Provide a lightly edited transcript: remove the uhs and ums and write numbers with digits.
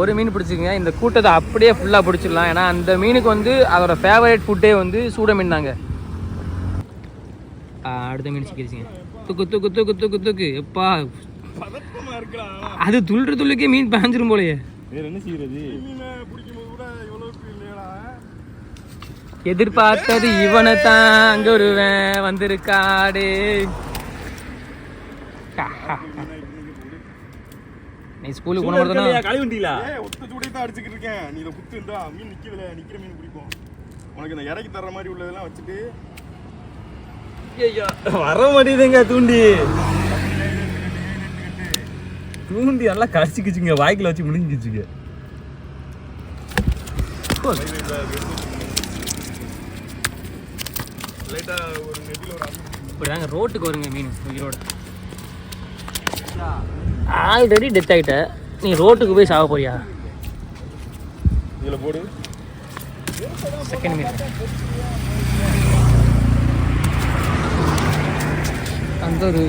ஒரு மீன் பிடிச்சிங்க. இந்த கூட்டத்தை அப்படியே ஃபுல்லாக பிடிச்சிடலாம். ஏன்னா அந்த மீனுக்கு வந்து அதோட ஃபேவரட் ஃபுட்டே வந்து சூட மீன் தாங்க. அடுத்த மீன் சிக்கிடுச்சிங்க. தூக்கு தூக்கு தூக்கு தூக்கு தூக்கு எப்பா அது துள்ளுக்கே மீன் பாஞ்சிரும் போலயே. வேற என்ன செய்யறது? எதிர்பார்த்தது இவனை தான் அங்க ஒருவன் வந்திருக்காடே. நீ ஸ்கூலுக்கு போன மாதிரி தானே களி வண்டியில ஒத்த சூடை தான் அடிச்சுக்கிட்டு இருக்கேன். நீ இதை குத்து இருந்தா மீன் நிற்கல, நிற்கிற மீன் பிடிப்போம். உனக்கு இந்த இறக்கி தர்ற மாதிரி உள்ளதெல்லாம் வச்சுட்டு வர மாட்டேங்குதுங்க. தூண்டி நல்லா கடிச்சிக்கிச்சுங்க, வாய்க்குல வச்சு முடிஞ்சிச்சுங்க. இப்படிதாங்க ரோட்டுக்கு வருங்க மீன் உயிரோட. ஆல்ரெடி டெத் ஆகிட்ட, நீ ரோட்டுக்கு போய் சாக போறியா? இதில் போடு. செகண்ட் மீன் அந்த ஒரு